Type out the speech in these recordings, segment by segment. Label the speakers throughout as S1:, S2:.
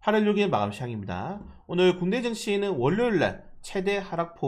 S1: 8월 6일 마감 시향입니다. 오늘 국내 증시는 월요일날 최대 하락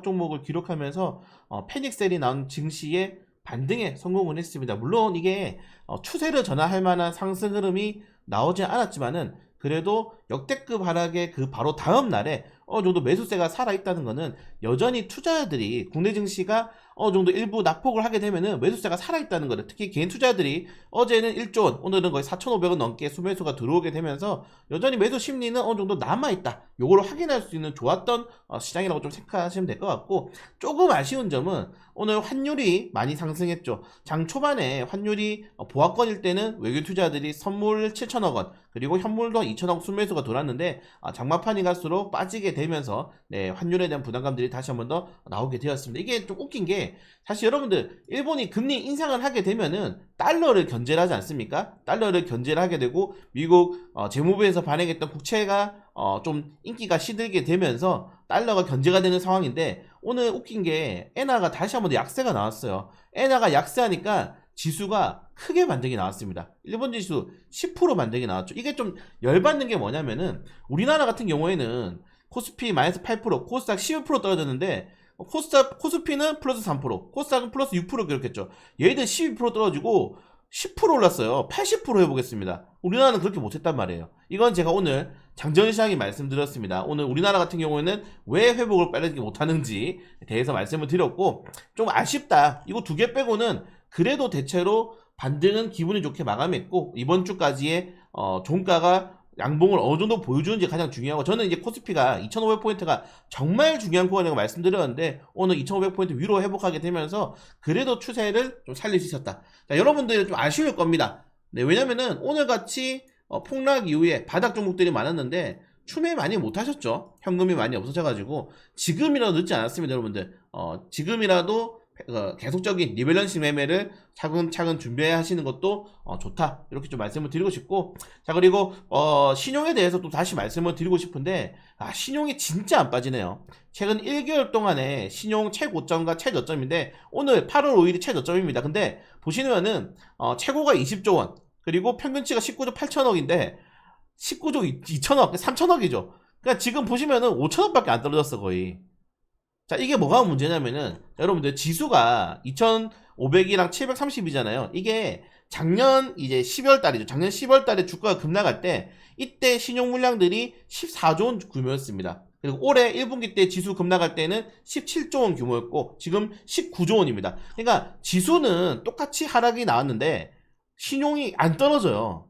S1: 종목을 기록하면서 패닉셀이 나온 증시의 반등에 성공을 했습니다. 물론 이게 추세를 전환할 만한 상승 흐름이 나오지 않았지만은 그래도 역대급 하락의 그 바로 다음 날에 어느 정도 매수세가 살아있다는 것은 여전히 투자자들이 국내 증시가 어느 정도 일부 낙폭을 하게 되면은 매수세가 살아있다는 거를, 특히 개인 투자들이 어제는 1조 원, 오늘은 거의 4,500원 넘게 수매수가 들어오게 되면서 여전히 매수 심리는 어느 정도 남아있다. 요거를 확인할 수 있는 좋았던 시장이라고 좀 생각하시면 될 것 같고, 조금 아쉬운 점은 오늘 환율이 많이 상승했죠. 장 초반에 환율이 보합권일 때는 외교 투자들이 선물 7천억 원, 그리고 현물도 2천억 순매수가 돌았는데 장마판이 갈수록 빠지게 되면서 환율에 대한 부담감들이 다시 한번 더 나오게 되었습니다. 이게 좀 웃긴 게, 사실 여러분들 일본이 금리 인상을 하게 되면은 달러를 견제를 하지 않습니까? 달러를 견제를 하게 되고 미국 재무부에서 발행했던 국채가 좀 인기가 시들게 되면서 달러가 견제가 되는 상황인데, 오늘 웃긴 게 엔화가 다시 한번 약세가 나왔어요. 엔화가 약세하니까 지수가 크게 반등이 나왔습니다. 일본 지수 10% 반등이 나왔죠. 이게 좀 열받는 게 뭐냐면은, 우리나라 같은 경우에는 코스피 마이너스 8%, 코스닥 12% 떨어졌는데 코스피는 플러스 3%, 코스닥은 플러스 6% 기록했죠. 얘들 12% 떨어지고 10% 올랐어요. 80% 해보겠습니다. 우리나라는 그렇게 못했단 말이에요. 이건 제가 오늘 장전시장이 말씀드렸습니다. 오늘 우리나라 같은 경우에는 왜 회복을 빠르게 못하는지 대해서 말씀을 드렸고, 좀 아쉽다. 이거 두 개 빼고는 그래도 대체로 반등은 기분이 좋게 마감했고, 이번 주까지의 종가가 양봉을 어느 정도 보여주는지 가장 중요하고, 저는 이제 코스피가 2500포인트가 정말 중요한 구간이라고 말씀드렸는데 오늘 2500포인트 위로 회복하게 되면서 그래도 추세를 좀 살릴 수 있었다. 자, 여러분들 좀 아쉬울 겁니다. 네, 왜냐면은 오늘같이 폭락 이후에 바닥 종목들이 많았는데 추매 많이 못하셨죠. 현금이 많이 없어져가지고 지금이라도 늦지 않았습니다. 여러분들 지금이라도 계속적인 리밸런싱 매매를 차근차근 준비하시는 것도 좋다, 이렇게 좀 말씀을 드리고 싶고, 자, 그리고 신용에 대해서 또 다시 말씀을 드리고 싶은데, 신용이 진짜 안 빠지네요. 최근 1개월 동안에 신용 최고점과 최저점인데 오늘 8월 5일이 최저점입니다. 근데 보시면은 최고가 20조 원, 그리고 평균치가 19조 8천억인데 19조 2천억, 3천억이죠. 그러니까 지금 보시면은 5천원밖에 안 떨어졌어, 거의. 자, 이게 뭐가 문제냐면은, 여러분들 지수가 2500이랑 730이잖아요. 이게 작년 이제 10월 달이죠. 작년 10월 달에 주가가 급락할 때 이때 신용 물량들이 14조 원 규모였습니다. 그리고 올해 1분기 때 지수 급락할 때는 17조 원 규모였고 지금 19조 원입니다. 그러니까 지수는 똑같이 하락이 나왔는데 신용이 안 떨어져요.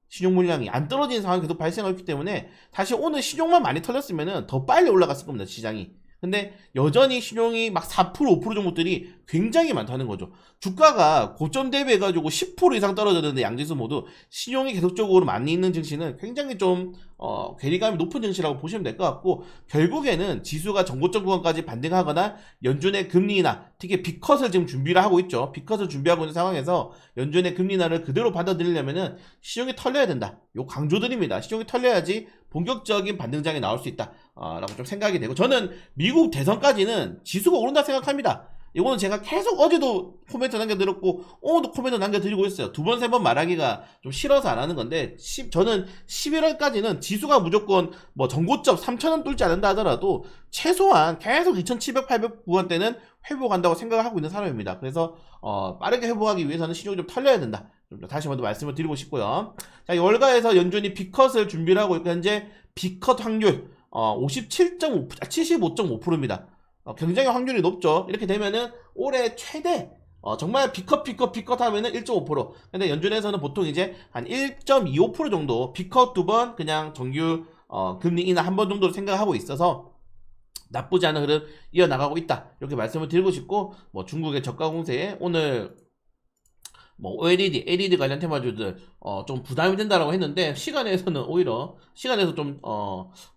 S1: 신용 물량이 안 떨어지는 상황이 계속 발생했기 때문에 사실 오늘 신용만 많이 털렸으면 더 빨리 올라갔을 겁니다, 시장이. 근데 여전히 신용이 막 4%, 5% 종목들이 굉장히 많다는 거죠. 주가가 고점 대비해가지고 10% 이상 떨어졌는데 양지수 모두 신용이 계속적으로 많이 있는 증시는 굉장히 좀 괴리감이 높은 증시라고 보시면 될 것 같고, 결국에는 지수가 전고점 구간까지 반등하거나 연준의 금리 인하, 특히 빅컷을 지금 준비를 하고 있죠. 빅컷을 준비하고 있는 상황에서 연준의 금리 인하를 그대로 받아들이려면은 신용이 털려야 된다. 요 강조드립니다. 신용이 털려야지 본격적인 반등장이 나올 수 있다 라고 좀 생각이 되고, 저는 미국 대선까지는 지수가 오른다 생각합니다. 이거는 제가 계속 어제도 코멘트 남겨드렸고 오늘도 코멘트 남겨드리고 있어요. 두 번, 세 번 말하기가 좀 싫어서 안 하는 건데, 저는 11월까지는 지수가 무조건 뭐 전고점 3,000원 뚫지 않는다 하더라도 최소한 계속 2,700, 800 구간대는 회복한다고 생각을 하고 있는 사람입니다. 그래서 빠르게 회복하기 위해서는 신용이 좀 털려야 된다. 좀 다시 한번 말씀을 드리고 싶고요. 자, 월가에서 연준이 B컷을 준비를 하고 있고, 현재 B컷 확률 57.5, 75.5%입니다. 굉장히 확률이 높죠. 이렇게 되면은 올해 최대 정말 B컷 하면은 1.5%. 근데 연준에서는 보통 이제 한 1.25% 정도 B컷 두 번, 그냥 정규 금리 인하 한 번 정도로 생각하고 있어서 나쁘지 않은 흐름 이어나가고 있다, 이렇게 말씀을 드리고 싶고, 뭐 중국의 저가 공세에 오늘 뭐 OLED, LED 관련 테마주들 좀 부담이 된다라고 했는데 시간에서는 오히려 시간에서 좀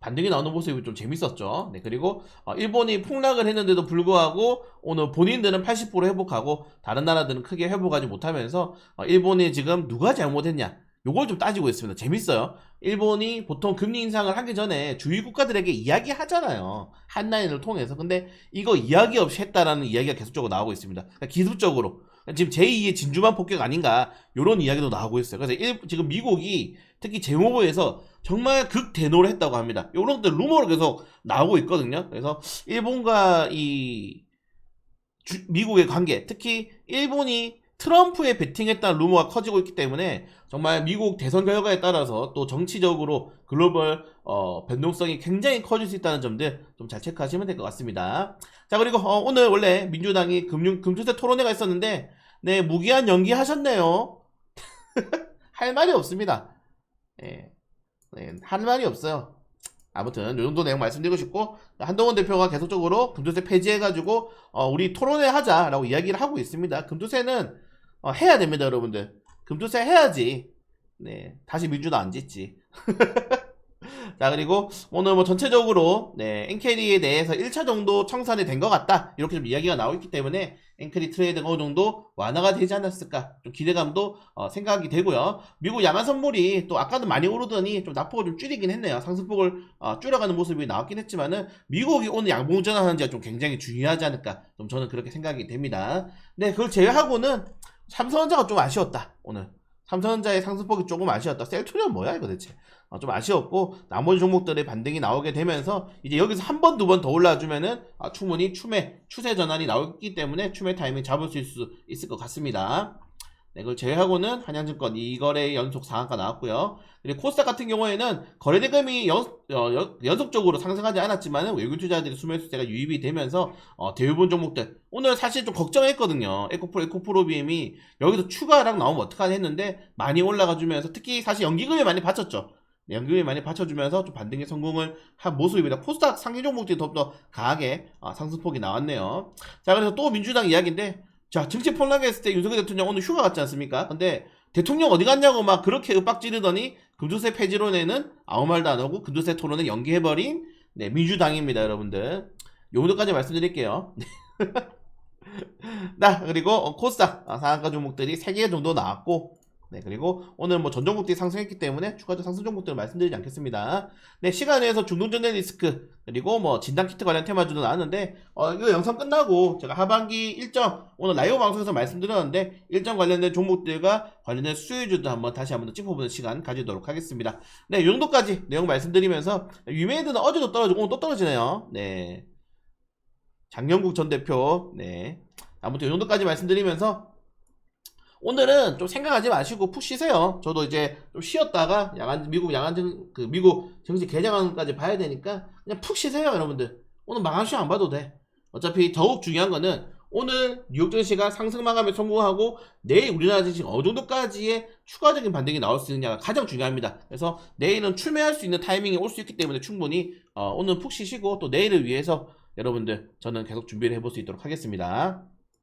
S1: 반등이 나오는 모습이 좀 재밌었죠. 네, 그리고 일본이 폭락을 했는데도 불구하고 오늘 본인들은 80% 회복하고 다른 나라들은 크게 회복하지 못하면서 일본이 지금 누가 잘못했냐, 요걸 좀 따지고 있습니다. 재밌어요. 일본이 보통 금리 인상을 하기 전에 주위 국가들에게 이야기하잖아요, 한라인을 통해서. 근데 이거 이야기 없이 했다라는 이야기가 계속적으로 나오고 있습니다. 그러니까 기술적으로 지금 제2의 진주만 폭격 아닌가, 요런 이야기도 나오고 있어요. 그래서 지금 미국이 특히 재무부에서 정말 극대노를 했다고 합니다. 이런 것들 루머로 계속 나오고 있거든요. 그래서 일본과 미국의 관계, 특히 일본이 트럼프에 베팅했다는 루머가 커지고 있기 때문에 정말 미국 대선 결과에 따라서 또 정치적으로 글로벌 변동성이 굉장히 커질 수 있다는 점들 좀 잘 체크하시면 될 것 같습니다. 자, 그리고 오늘 원래 민주당이 금투세 토론회가 있었는데 네, 무기한 연기하셨네요. 할 말이 없습니다. 네, 할 말이 없어요. 아무튼 이 정도 내용 말씀드리고 싶고, 한동훈 대표가 계속적으로 금투세 폐지해가지고 우리 토론회 하자라고 이야기를 하고 있습니다. 금투세는 해야 됩니다, 여러분들. 금투세 해야지 네, 다시 민주당 안 짓지. 자, 그리고 오늘 뭐 전체적으로 네, 엔캐리에 대해서 1차 정도 청산이 된 것 같다, 이렇게 좀 이야기가 나오고 있기 때문에 엔캐리 트레이드가 어느 정도 완화가 되지 않았을까, 좀 기대감도 생각이 되고요. 미국 야간 선물이 또 아까도 많이 오르더니 좀 낙폭을 좀 줄이긴 했네요. 상승폭을 줄여가는 모습이 나왔긴 했지만은 미국이 오늘 양봉 전환하는지가 좀 굉장히 중요하지 않을까, 좀 저는 그렇게 생각이 됩니다. 네, 그걸 제외하고는 삼성전자가 좀 아쉬웠다. 오늘 삼성전자의 상승폭이 조금 아쉬웠다. 셀트리온 뭐야 이거 대체. 좀 아쉬웠고, 나머지 종목들의 반등이 나오게 되면서 이제 여기서 한 번, 두 번 더 올라주면은 충분히 추세 전환이 나오기 때문에 추매 타이밍 잡을 수 있을 것 같습니다. 네, 그걸 제외하고는 한양증권 2거래 연속 상한가 나왔고요. 그리고 코스닥 같은 경우에는 거래대금이 연속적으로 상승하지 않았지만 외국인 투자자들이 수매수세가 유입이 되면서 대부분 종목들 오늘 사실 좀 걱정했거든요. 에코프로비엠이 여기서 추가 하락 나오면 어떡하나 했는데 많이 올라가주면서, 특히 사실 연기금이 많이 받쳤죠. 연금이 많이 받쳐주면서 좀 반등에 성공을 한 모습입니다. 코스닥 상위 종목들이 더욱더 강하게 상승폭이 나왔네요. 자, 그래서 또 민주당 이야기인데, 자, 정치 폭락했을 때 윤석열 대통령 오늘 휴가 갔지 않습니까? 근데 대통령 어디 갔냐고 막 그렇게 윽박 지르더니 금투세 폐지론에는 아무 말도 안 하고 금투세 토론을 연기해버린 네, 민주당입니다, 여러분들. 요 정도까지 말씀드릴게요. 나 그리고 코스닥 상한가 종목들이 3개 정도 나왔고, 네, 그리고 오늘 뭐 전 종목들이 상승했기 때문에 추가적 상승 종목들을 말씀드리지 않겠습니다. 네, 시간 내에서 중동전달 리스크, 그리고 뭐 진단키트 관련 테마주도 나왔는데, 이거 영상 끝나고 제가 하반기 일정, 오늘 라이브 방송에서 말씀드렸는데, 일정 관련된 종목들과 관련된 수혜주도 다시 한번 짚어보는 시간 가지도록 하겠습니다. 네, 이 정도까지 내용 말씀드리면서, 위메이드는 어제도 떨어지고 오늘 또 떨어지네요. 네. 장영국 전 대표, 네. 아무튼 이 정도까지 말씀드리면서, 오늘은 좀 생각하지 마시고 푹 쉬세요. 저도 이제 좀 쉬었다가 미국 정시 개장까지 봐야 되니까 그냥 푹 쉬세요, 여러분들. 오늘 마감 시간 안 봐도 돼. 어차피 더욱 중요한 거는 오늘 뉴욕 증시가 상승 마감에 성공하고 내일 우리나라 증시 어느 정도까지의 추가적인 반등이 나올 수 있느냐가 가장 중요합니다. 그래서 내일은 출매할 수 있는 타이밍이 올 수 있기 때문에 충분히 오늘 푹 쉬시고 또 내일을 위해서 여러분들 저는 계속 준비를 해볼 수 있도록 하겠습니다.